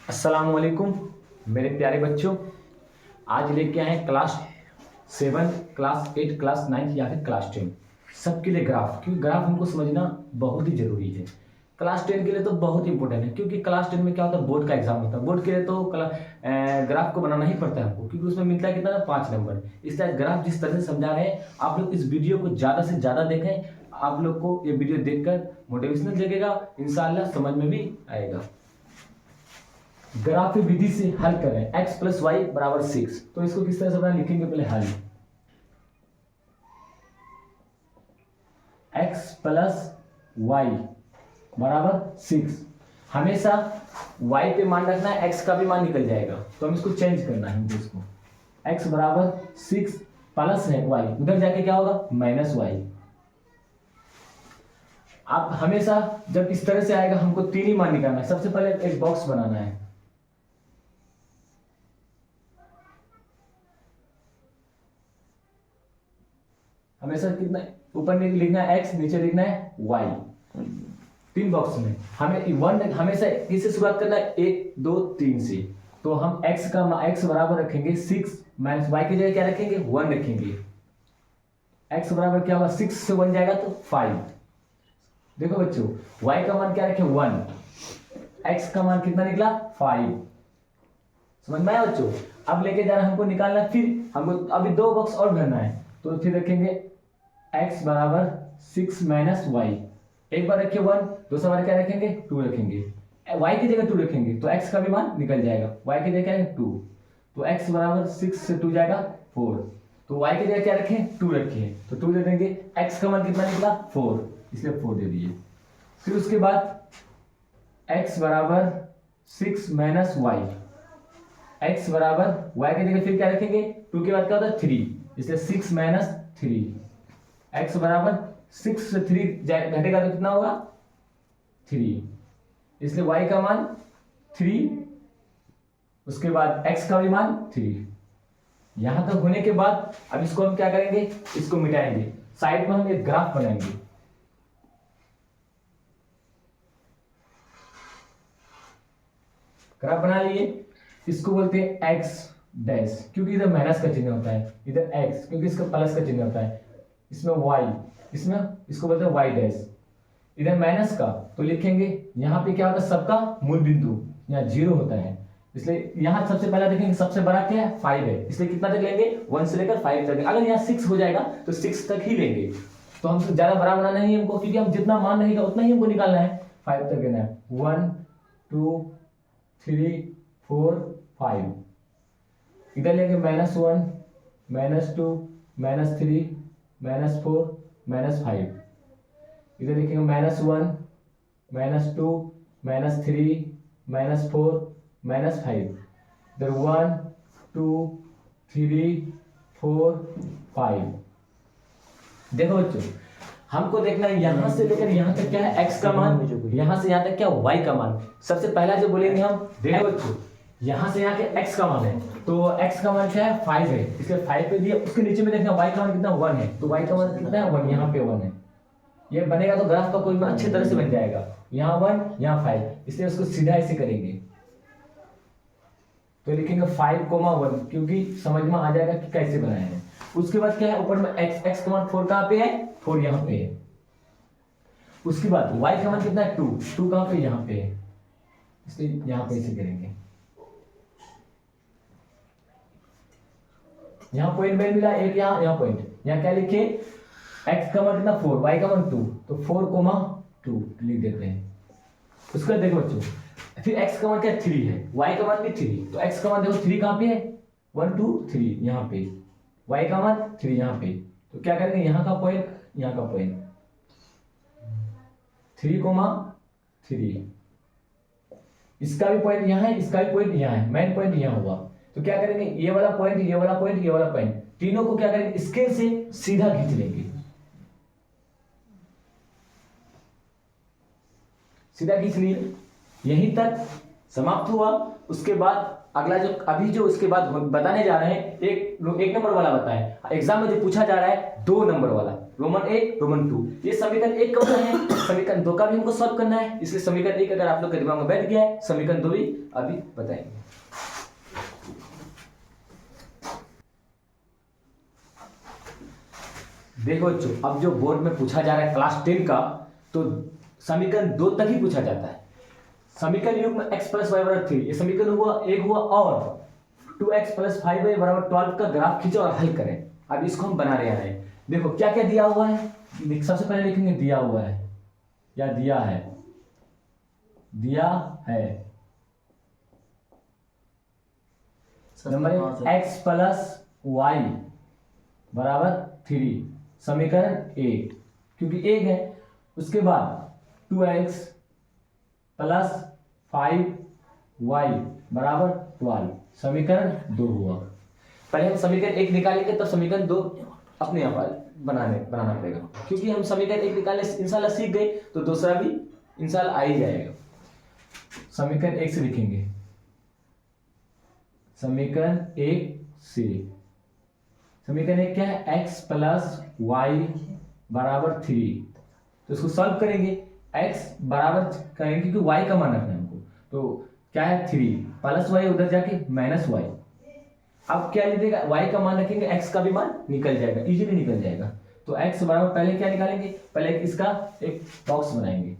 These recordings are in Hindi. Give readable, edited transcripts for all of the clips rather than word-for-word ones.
अस्सलामुअलैकुम मेरे प्यारे बच्चों। आज लेके आए हैं क्लास 7, क्लास 8, क्लास 9 या फिर क्लास 10 सबके लिए ग्राफ, क्योंकि ग्राफ हमको समझना बहुत ही ज़रूरी है। क्लास 10 के लिए तो बहुत इंपॉर्टेंट है, क्योंकि क्लास 10 में क्या होता है, बोर्ड का एग्जाम होता है। बोर्ड के लिए तो ग्राफ को बनाना ही पड़ता है हमको, क्योंकि उसमें मिलता है कितना, 5 नंबर। इसलिए ग्राफ जिस तरह से समझा रहे हैं, आप लोग इस वीडियो को ज़्यादा से ज़्यादा देखें। आप लोग को ये वीडियो देखकर मोटिवेशनल लगेगा, इंशाल्लाह समझ में भी आएगा। ग्राफ विधि से हल करें x प्लस वाई बराबर 6। तो इसको किस तरह से बना लिखेंगे, पहले हल x प्लस वाई बराबर 6। हमेशा y पे मान रखना है, x का भी मान निकल जाएगा, तो हम इसको चेंज करना है। इसको x बराबर 6 प्लस है y, उधर जाके क्या होगा, माइनस वाई। आप हमेशा जब इस तरह से आएगा, हमको 3 ही मान निकालना है। सबसे पहले एक बॉक्स बनाना है, हमेशा कितना ऊपर लिखना है x, नीचे लिखना है y। 3 बॉक्स में हमें 1 हमेशा किससे शुरुआत करना है, 1 2 3 से। तो हम x बराबर रखेंगे 6 माइनस y की जगह क्या रखेंगे, 1 रखेंगे। x बराबर क्या होगा, 6 से 1 जाएगा तो 5। देखो बच्चों, y का मान क्या रखे, 1, x का मान कितना निकला, 5। समझ में आया बच्चों। अब लेके जाना हमको निकालना, फिर हमको अभी 2 बॉक्स और भरना है। तो फिर रखेंगे x बराबर 6 माइनस वाई। एक बार रखिए 1, दूसरा बार क्या रखेंगे, 2 रखेंगे। y की जगह 2 रखेंगे तो x का भी मान निकल जाएगा। y की जगह क्या है, 2। तो x बराबर 6 से 2 जाएगा 4। तो y की जगह क्या रखें, 2 रखिए, तो 2 दे देंगे। x का मान कितना निकला, 4, इसलिए 4 दे दिए। फिर उसके बाद x बराबर 6 माइनस वाई, x बराबर y की जगह फिर क्या रखेंगे, 2 के बाद क्या होता है, 3, इसलिए 6 माइनस 3। x बराबर 6 से 3 घटेगा तो कितना होगा, 3, इसलिए y का मान 3, उसके बाद x का भी मान 3। यहां तक होने के बाद अब इसको हम क्या करेंगे, इसको मिटाएंगे। साइड में हम एक ग्राफ बनाएंगे। ग्राफ बना लिए, इसको बोलते हैं x डैश, क्योंकि इधर माइनस का चिन्ह होता है, इधर x क्योंकि इसका प्लस का चिन्ह होता है, इसमें y, इसमें इसको बोलते हैं y डैश। इधर माइनस का तो लिखेंगे, यहाँ पे क्या होता है, सबका मूल बिंदु यहाँ 0 होता है, इसलिए यहाँ सबसे पहला देखेंगे सबसे बड़ा क्या है, 5 है, इसलिए कितना तक लेंगे, 1 से लेकर 5 तक। अगर यहाँ 6 हो जाएगा तो 6 तक ही लेंगे। तो हमको ज्यादा बड़ा बनाना नहीं हमको, क्योंकि हम जितना मान रहेगा उतना ही हमको निकालना है। 5 तक लेना है, 1 2 3 4 5। इधर लेंगे -1 -2 -3 -4 -5। इधर लिखेंगे -1 -2 -3 -4 -5। इधर 1 2 3 4 5। देखो बच्चों, हमको देखना है यहां से लेकर यहां तक क्या है, x का मान, यहां से यहां तक क्या, y का मान। सबसे पहला जो बोलेंगे हम, देखो बच्चों, यहां से यहां के x का मान है, तो x का मान क्या है, 5 है, इसलिए 5 पे दिया। उसके नीचे में देखना y का मान कितना, 1 है, तो y का मान कितना है, 1, यहाँ पे 1 है। ये बनेगा तो ग्राफ का कोई अच्छी तरह से बन जाएगा। यहाँ 1 यहाँ 5, इसलिए उसको सीधा ऐसे करेंगे, तो लिखेंगे 5,1, क्योंकि समझ में आ जाएगा कि कैसे बनाया है। उसके बाद क्या है, ऊपर में x का मान 4 कहाँ पे है, 4 यहाँ पे है। उसके बाद y का मान कितना है, 2 कहाँ पे, यहाँ पे है, इसलिए यहाँ पे ऐसे करेंगे। यहाँ पॉइंट में मिला एक, यहाँ पॉइंट, यहाँ क्या लिखे, x का मान कितना 4, y का मान 2, तो 4,2 लिख देते हैं। उसके बाद देखो बच्चों, फिर x का मान क्या 3 है, y का मान भी 3, तो x का मान देखो 3 कहाँ पे है, 1 2 3 यहाँ पे, y का मान 3 यहाँ पे। तो क्या करेंगे, यहाँ का पॉइंट यहाँ का पॉइंट, 3,3, इसका भी पॉइंट यहाँ है, इसका भी पॉइंट यहाँ है, मेन पॉइंट यहाँ हुआ। तो क्या करेंगे, ये वाला पॉइंट, ये वाला पॉइंट, ये वाला पॉइंट, तीनों को क्या करेंगे, स्केल से सीधा खींच लेंगे, सीधा खींच लिए। यहीं तक समाप्त हुआ। उसके बाद अगला जो अभी जो उसके बाद बताने जा रहे हैं, एक नंबर वाला बताएं। एग्जाम में जो पूछा जा रहा है 2 नंबर वाला, रोमन 1 रोमन 2। ये समीकरण 1 कौन है, समीकरण 2 का भी हमको सॉल्व करना है, इसलिए समीकरण 1 अगर आप लोग के दिमाग में बैठ गया है, समीकरण 2 भी अभी बताएंगे। देखो बच्चों, अब जो बोर्ड में पूछा जा रहा है क्लास 10 का, तो समीकरण 2 तक ही पूछा जाता है। समीकरण युग्म x प्लस वाई बराबर 3, ये समीकरण हुआ एक हुआ, और 2x प्लस 5y बराबर 12 का ग्राफ खींचो और हल करें। अब इसको हम बना रहे हैं। देखो क्या क्या दिया हुआ है, सबसे पहले लिखेंगे दिया हुआ है या दिया है, दिया है नंबर x प्लस वाई बराबर 3, समीकरण 1, क्योंकि 1 है। उसके बाद 2x प्लस 5y बराबर 12, समीकरण 2 हुआ। पहले हम समीकरण 1 निकालेंगे तब समीकरण 2 अपने आप बनाना पड़ेगा, क्योंकि हम समीकरण 1 निकालने इंशाल्लाह सीख गए तो दूसरा भी इंशाल्लाह आ ही जाएगा। समीकरण 1 से लिखेंगे, समीकरण 1 से, समीकरण 1 क्या है, x प्लस वाई बराबर 3, तो इसको सॉल्व करेंगे। x बराबर करेंगे क्योंकि y का मान रखना है हमको, तो क्या है 3 प्लस वाई, उधर जाके माइनस वाई। अब क्या लिखेगा, y का मान रखेंगे, x का भी मान निकल जाएगा, इजीली निकल जाएगा। तो x बराबर पहले क्या निकालेंगे, पहले इसका एक बॉक्स बनाएंगे,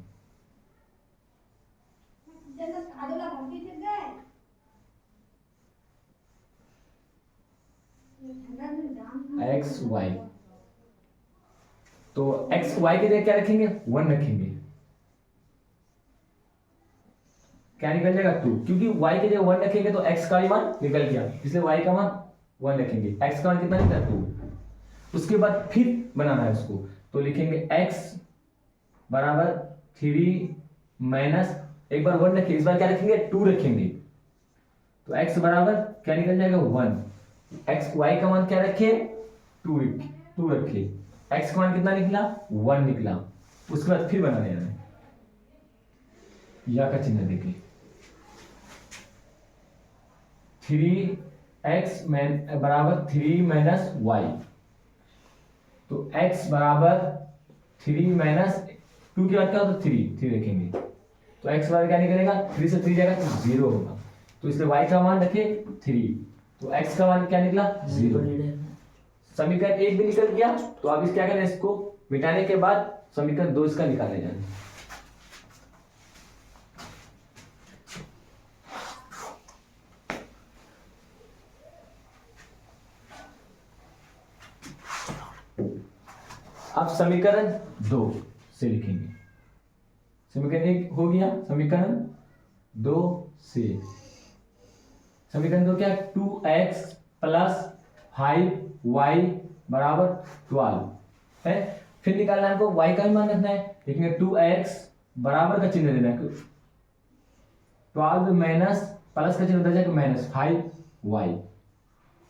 x y, तो x y की जगह क्या रखेंगे, 1 रखेंगे, क्या निकल जाएगा 2, क्योंकि y की जगह 1 रखेंगे तो x का भी मान निकल गया, इसलिए y का मान 1 रखेंगे, x का मान कितना निकला 2। उसके बाद फिर बनाना है उसको, तो लिखेंगे x बराबर 3 माइनस, एक बार 1 रखेंगे, इस बार क्या रखेंगे 2 रखेंगे, तो x बराबर क्या निकल जाएगा 1। x y का मान क्या रखे 2 रखे, x का मान कितना निकला 1 निकला। उसके बाद फिर बनाने है, या का चिन्ह देके 3x बराबर 3 माइनस वाई, तो x बराबर 3 माइनस 2 के बाद क्या होता है 3 रखेंगे, तो x बराबर क्या निकलेगा, 3 से 3 जाएगा तो 0 होगा, तो इसलिए y का मान रखे 3, तो x का मान क्या निकला 0। समीकरण 1 भी निकल गया, तो अब इस क्या करें, इसको मिटाने के बाद समीकरण 2 इसका निकाले जाए। अब समीकरण 2 से लिखेंगे, समीकरण 1 हो गया, समीकरण 2 से, समीकरण 2 क्या है, 2x प्लस 5y बराबर 12 है। फिर निकालना है हमको y का भी मान रखना है, लिखेंगे 2x बराबर का चिन्ह देना है, 12 माइनस प्लस का चिन्ह उधर जाकर माइनस 5y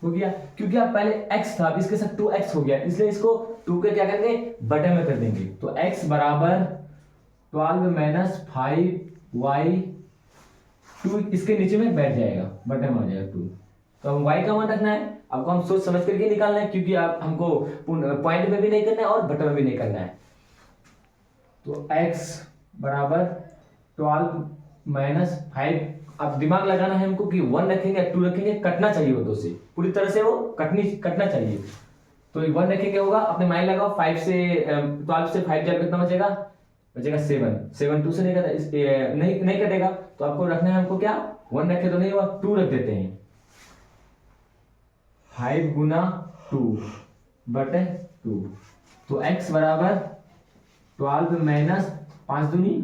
हो गया, क्योंकि आप पहले x था, अब इसके साथ 2x हो गया, इसलिए इसको 2 के क्या करेंगे बटे में कर देंगे, तो x बराबर 12 माइनस 5y, 2 इसके नीचे में बैठ जाएगा, बटे में आ जाएगा 2। तो हम y का मान रखना है, आपको हम सोच समझ करके निकालना है, क्योंकि आप हमको पॉइंट में भी नहीं करना है और बटे में भी नहीं करना है। तो x बराबर 12 माइनस 5, अब दिमाग लगाना है हमको कि 1 रखेंगे 2 रखेंगे, कटना चाहिए वो दो से, पूरी तरह से वो कटना चाहिए, तो 1 रखेंगे होगा, अपने माइंड लगाओ, 5 से 12 से 5 जाए कितना बचेगा 7 2 से नहीं कटेगा, नहीं कटेगा, तो आपको रखना है हमको क्या, 1 रखे तो नहीं हुआ, 2 रख देते हैं, 5 गुना 2 बटे 2, तो x बराबर 12 माइनस 5 दूनी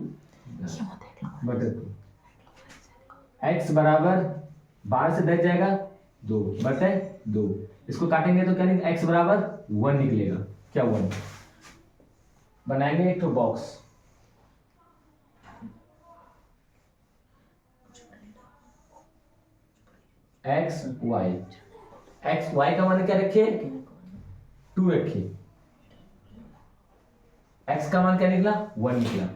बटे 2, x बराबर 12 से 10 जाएगा 2 बटे 2, इसको काटेंगे तो क्या निकलेगा, x बराबर 1 निकलेगा, क्या 1। बनाएंगे एक तो बॉक्स, x y का मान क्या रखे 2 रखे, x का मान क्या निकला 1 निकला।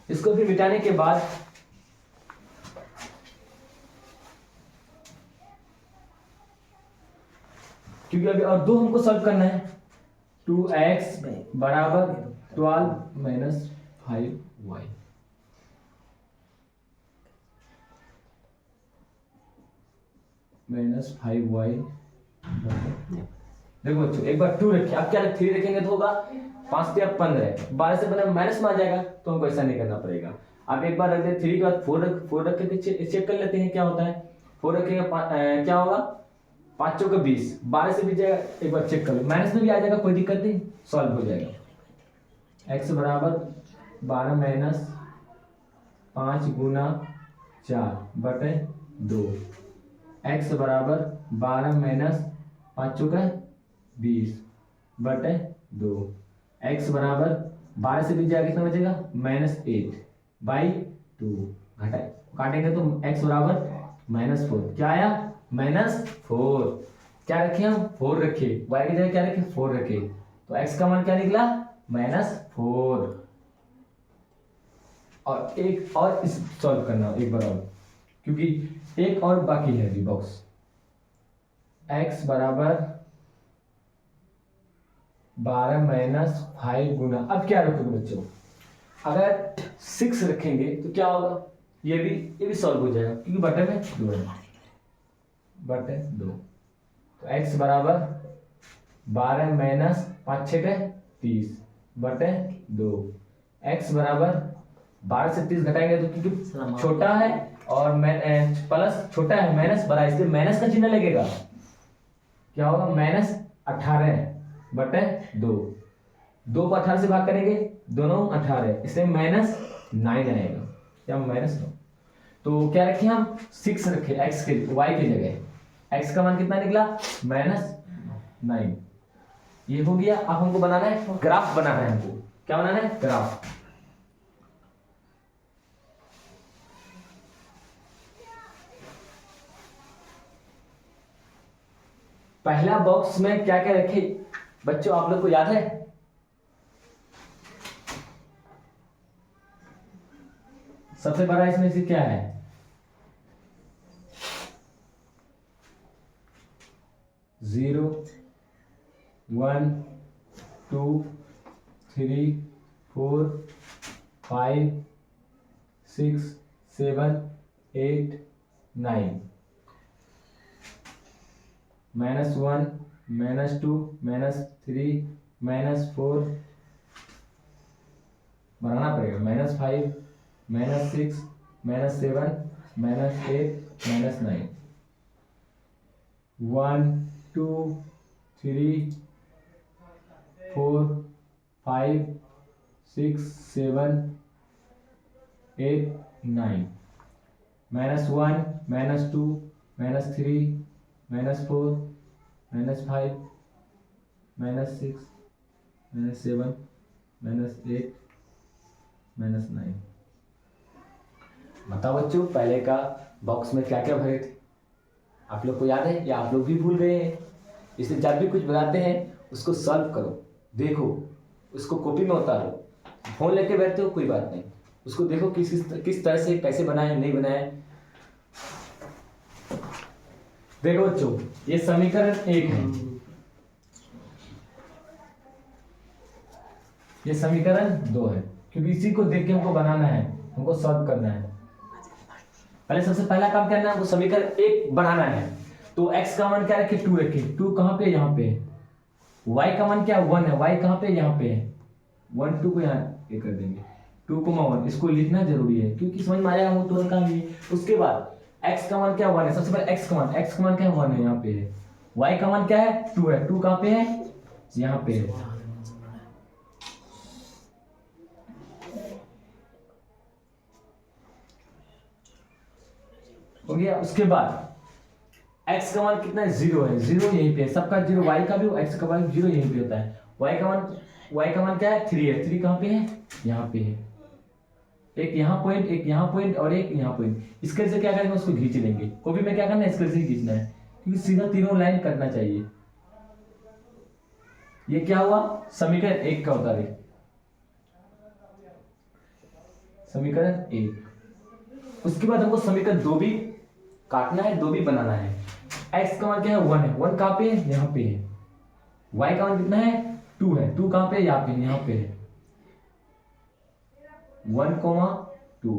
इसको फिर मिटाने के बाद क्योंकि अभी और 2 हमको सॉल्व करना है, 2x बराबर 12 माइनस 5y। Minus 5y। देखो बच्चों एक बार 2 रखिए, अब क्या 3 रखेंगे तो होगा 5 या 15, 12 से बना माइनस में आ जाएगा, तो हमको ऐसा नहीं करना पड़ेगा। अब एक बार रख दे 3 के बाद 4 रख के चेक कर लेते हैं क्या होता है। 4 रखेंगे क्या होगा 5 चौके 20, 12 से भी जाएगा, एक बार चेक कर लो, माइनस में भी आ जाएगा, कोई दिक्कत नहीं, सॉल्व हो जाएगा। x बराबर 12 माइनस 5 गुना 4 बटे 2, x बराबर 12 माइनस 5 चौका 20 बटे 2, x बराबर 12 से भी जाएगा कितना बचेगा -8/2, घटाए काटेंगे तो x बराबर -4, क्या आया -4। क्या रखे हम 4 रखे, y की जगह क्या रखे 4 रखे, तो x का मान क्या निकला -4। और एक और इस सॉल्व करना एक बार और, क्योंकि एक और बाकी है अभी बॉक्स। x बराबर 12 माइनस 5 गुना, अब क्या रखोगे बच्चों, अगर 6 रखेंगे तो क्या होगा, ये भी सॉल्व हो जाएगा, क्योंकि बटे में 2 है, बटे 2, तो x बराबर 12 माइनस 5 6 30 बटे 2, x बराबर 12 से 30 घटाएंगे तो क्योंकि छोटा है और प्लस छोटा है माइनस बड़ा, इसलिए माइनस का चिन्ह लगेगा, क्या होगा -18 बटे 2, 2 को 18 से भाग करेंगे, दोनों 18, इसलिए -9 आएगा, क्या -9। तो क्या रखे हम 6 रखे x के y की जगह, x का मान कितना निकला -9। ये हो गया। अब हमको बनाना है ग्राफ, बनाना है हमको, क्या बनाना है ग्राफ। पहला बॉक्स में क्या क्या रखे बच्चों, आप लोग को याद है, सबसे बड़ा इसमें से क्या है 0 1 2 3 4 5 6 7 8 9, -1 -2 -3 -4, बनाना पड़ेगा -5 -6 -7 -8 -9, 1 2 3 4 5 6 7 8 9, -1 -2 -3 -4 -5 -6 -7 -8 -9। बताओ बच्चों पहले का बॉक्स में क्या क्या भरे थे, आप लोग को याद है या आप लोग भी भूल गए हैं। इसलिए जब भी कुछ बनाते हैं उसको सॉल्व करो, देखो उसको कॉपी में उतारो, फोन लेके बैठते हो कोई बात नहीं, उसको देखो किस तरह से कैसे बनाए नहीं बनाए। देखो बच्चों ये समीकरण 1 है, ये समीकरण 2 है, क्योंकि इसी को देख के हमको बनाना है, हमको सॉल्व करना है। पहले सबसे पहला काम करना है, हमको समीकरण 1 बनाना है। तो x का मान क्या रखे 2 रखे, 2 कहाँ पे यहाँ पे है, y का मान क्या 1 है, y कहाँ पे यहाँ पे है, 1 2 को यहाँ ये कर देंगे 2,1, इसको लिखना जरूरी है क्योंकि समझ में आ जाएगा हम तुरंत काम लिए। उसके बाद x का मान क्या 1 है, सबसे पहले x का मान क्या है 1 है, यहाँ पे है। y का मान क्या है 2 है, 2 कहाँ पे है यहाँ पे है। हो गया। उसके बाद x का मान कितना है 0 है, 0 यहीं पे है, सबका 0, y का भी x का मान 0 यहीं पे होता है। y का मान क्या है 3 है, 3 कहाँ पे है यहाँ पे है, एक यहाँ पॉइंट और एक यहाँ पॉइंट, इसके से क्या करेंगे उसको खींच लेंगे। कॉपी में क्या करना है इसके से खींचना है, क्योंकि सीधा तीनों लाइन करना चाहिए। ये क्या हुआ समीकरण 1 का उत्तर है, समीकरण 1। उसके बाद हमको समीकरण 2 भी काटना है, 2 भी बनाना है। x का मान क्या है 1 है, 1 कहाँ पे है यहाँ पे है। y का मान कितना है 2 है, 2 कहाँ पे, यहाँ पे है 1,2।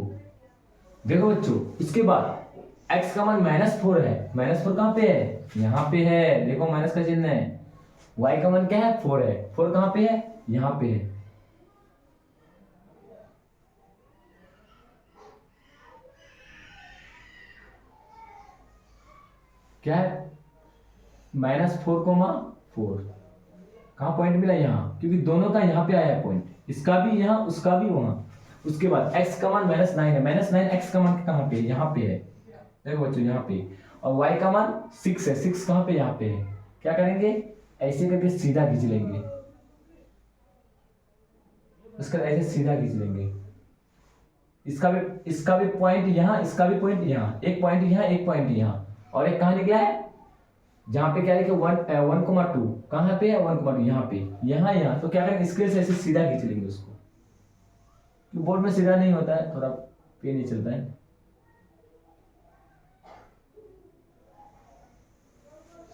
देखो बच्चों, इसके बाद x का मान -4 है, -4 कहाँ पे है, यहाँ पे है, देखो माइनस का चिन्ह है। y का मान क्या है, 4 है, 4 कहाँ पे है, यहाँ पे है। क्या है, -4,4 कहाँ पॉइंट मिला, यहाँ, क्योंकि दोनों का यहाँ पे आया है पॉइंट, इसका भी यहाँ, उसका भी वहां। उसके बाद x का मान -9 है, -9 x का मान कहाँ पे, यहाँ पे है, देखो बच्चों यहाँ पे। और y का मान 6 है, 6 कहाँ पे, यहाँ पे है। क्या करेंगे, ऐसे करके सीधा खींच लेंगे, उसका ऐसे सीधा खींच लेंगे। इसका भी पॉइंट यहाँ, इसका भी पॉइंट यहाँ, एक पॉइंट यहाँ, एक पॉइंट यहाँ, और एक कहाँ निकला है, जहाँ पे क्या है कि 1,2 कहाँ पे है, 1,2 यहाँ पे, यहाँ। तो क्या करेंगे, स्केल से ऐसे सीधा खींच लेंगे उसको। बोर्ड में सीधा नहीं होता है, थोड़ा पे नहीं चलता है।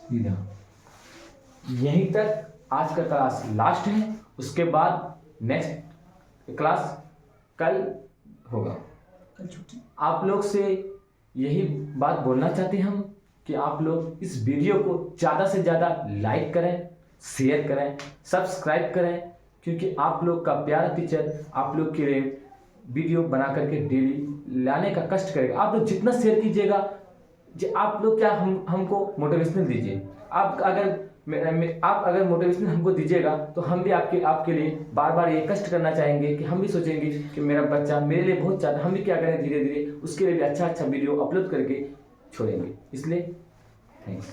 सीधा। यहीं तक आज का क्लास लास्ट है, उसके बाद नेक्स्ट क्लास कल होगा। कल छुट्टी। आप लोग से यही बात बोलना चाहते हैं हम कि आप लोग इस वीडियो को ज़्यादा से ज़्यादा लाइक करें, शेयर करें, सब्सक्राइब करें, क्योंकि आप लोग का प्यारा टीचर आप लोग के लिए वीडियो बना करके डेली लाने का कष्ट करेगा। आप लोग जितना शेयर कीजिएगा, आप लोग क्या हमको मोटिवेशनल दीजिए। आप अगर मोटिवेशन हमको दीजिएगा तो हम भी आपके लिए बार बार ये कष्ट करना चाहेंगे कि हम भी सोचेंगे कि मेरा बच्चा मेरे लिए बहुत ज़्यादा, हम भी क्या करें, धीरे धीरे उसके लिए भी अच्छा वीडियो अपलोड करके छोड़ेंगे। इसलिए थैंक्स।